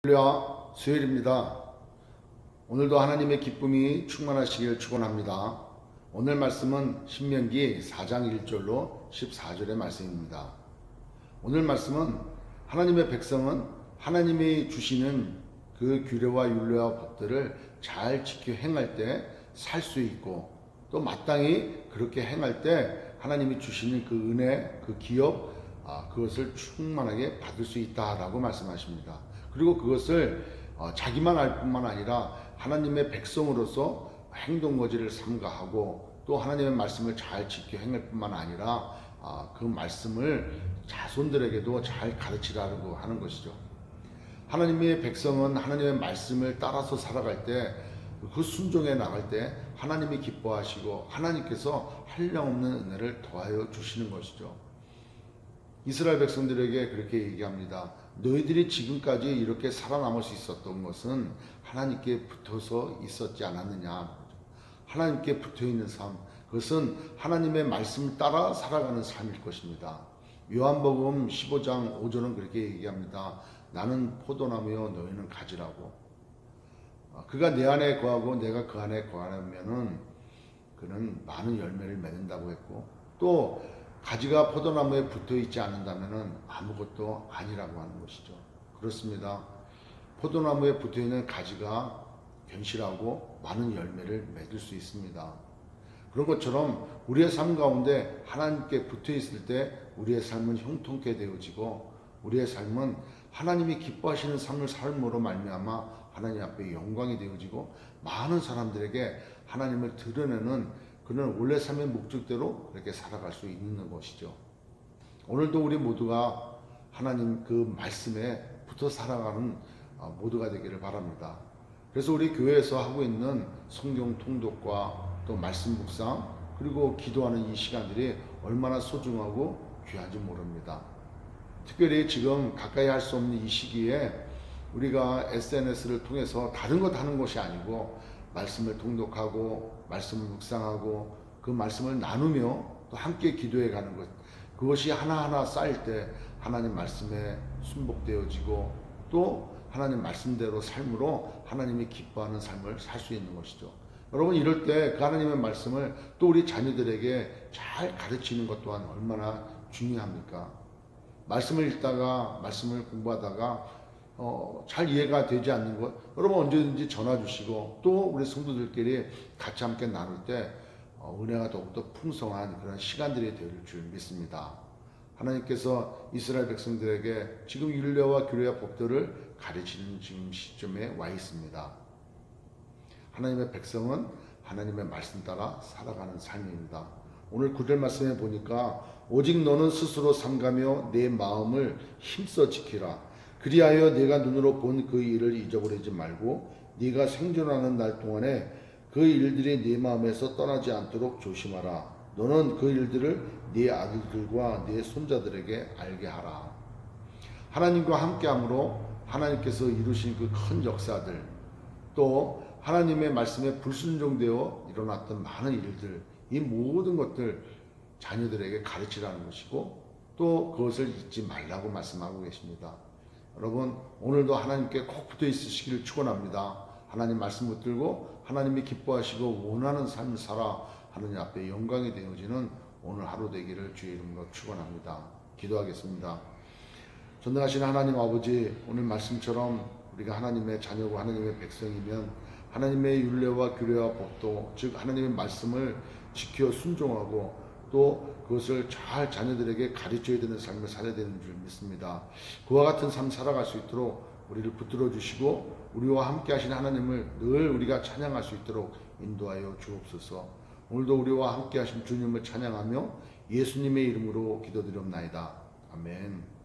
할렐루야, 수요일입니다. 오늘도 하나님의 기쁨이 충만하시길 축원합니다. 오늘 말씀은 신명기 4장 1절로 14절의 말씀입니다. 오늘 말씀은 하나님의 백성은 하나님이 주시는 그 규례와 율례와 법들을 잘 지켜 행할 때 살 수 있고, 또 마땅히 그렇게 행할 때 하나님이 주시는 그 은혜, 그 기업, 그것을 충만하게 받을 수 있다라고 말씀하십니다. 그리고 그것을 자기만 알 뿐만 아니라 하나님의 백성으로서 행동거지를 삼가하고, 또 하나님의 말씀을 잘 지켜 행할 뿐만 아니라 그 말씀을 자손들에게도 잘 가르치라고 하는 것이죠. 하나님의 백성은 하나님의 말씀을 따라서 살아갈 때, 그 순종해 나갈 때 하나님이 기뻐하시고 하나님께서 한량없는 은혜를 더하여 주시는 것이죠. 이스라엘 백성들에게 그렇게 얘기합니다. 너희들이 지금까지 이렇게 살아남을 수 있었던 것은 하나님께 붙어서 있었지 않았느냐. 하나님께 붙어있는 삶, 그것은 하나님의 말씀을 따라 살아가는 삶일 것입니다. 요한복음 15장 5절은 그렇게 얘기합니다. 나는 포도나무요 너희는 가지라고. 그가 내 안에 거하고 내가 그 안에 거하면은 그는 많은 열매를 맺는다고 했고, 또 가지가 포도나무에 붙어 있지 않는다면 아무것도 아니라고 하는 것이죠. 그렇습니다. 포도나무에 붙어 있는 가지가 견실하고 많은 열매를 맺을 수 있습니다. 그런 것처럼 우리의 삶 가운데 하나님께 붙어 있을 때 우리의 삶은 형통케 되어지고, 우리의 삶은 하나님이 기뻐하시는 삶으로 말미암아 하나님 앞에 영광이 되어지고, 많은 사람들에게 하나님을 드러내는 그는 원래 삶의 목적대로 그렇게 살아갈 수 있는 것이죠. 오늘도 우리 모두가 하나님 그 말씀에 붙어 살아가는 모두가 되기를 바랍니다. 그래서 우리 교회에서 하고 있는 성경 통독과 또 말씀 묵상, 그리고 기도하는 이 시간들이 얼마나 소중하고 귀한지 모릅니다. 특별히 지금 가까이 할 수 없는 이 시기에 우리가 SNS를 통해서 다른 것 하는 것이 아니고 말씀을 통독하고 말씀을 묵상하고 그 말씀을 나누며 또 함께 기도해 가는 것, 그것이 하나하나 쌓일 때 하나님 말씀에 순복되어지고, 또 하나님 말씀대로 삶으로 하나님이 기뻐하는 삶을 살 수 있는 것이죠. 여러분, 이럴 때 그 하나님의 말씀을 또 우리 자녀들에게 잘 가르치는 것 또한 얼마나 중요합니까? 말씀을 읽다가 말씀을 공부하다가 잘 이해가 되지 않는 것, 여러분 언제든지 전화 주시고, 또 우리 성도들끼리 같이 함께 나눌 때 은혜가 더욱더 풍성한 그런 시간들이 될 줄 믿습니다. 하나님께서 이스라엘 백성들에게 지금 율례와 규례와 법들을 가르치는 지금 시점에 와 있습니다. 하나님의 백성은 하나님의 말씀 따라 살아가는 삶입니다. 오늘 9절 말씀에 보니까 오직 너는 스스로 삼가며 내 마음을 힘써 지키라. 그리하여 네가 눈으로 본 그 일을 잊어버리지 말고 네가 생존하는 날 동안에 그 일들이 네 마음에서 떠나지 않도록 조심하라. 너는 그 일들을 네 아들들과 네 손자들에게 알게 하라. 하나님과 함께함으로 하나님께서 이루신 그 큰 역사들, 또 하나님의 말씀에 불순종되어 일어났던 많은 일들, 이 모든 것들 자녀들에게 가르치라는 것이고, 또 그것을 잊지 말라고 말씀하고 계십니다. 여러분, 오늘도 하나님께 꼭 붙어 있으시기를 축원합니다. 하나님 말씀 붙들고 하나님이 기뻐하시고 원하는 삶을 살아 하느님 앞에 영광이 되어지는 오늘 하루 되기를 주의 이름으로 축원합니다. 기도하겠습니다. 전능하신 하나님 아버지, 오늘 말씀처럼 우리가 하나님의 자녀고 하나님의 백성이면 하나님의 율례와 규례와 법도, 즉 하나님의 말씀을 지켜 순종하고 또 그것을 잘 자녀들에게 가르쳐야 되는 삶을 살아야 되는 줄 믿습니다. 그와 같은 삶 살아갈 수 있도록 우리를 붙들어 주시고, 우리와 함께 하신 하나님을 늘 우리가 찬양할 수 있도록 인도하여 주옵소서. 오늘도 우리와 함께 하신 주님을 찬양하며 예수님의 이름으로 기도드렸나이다. 아멘.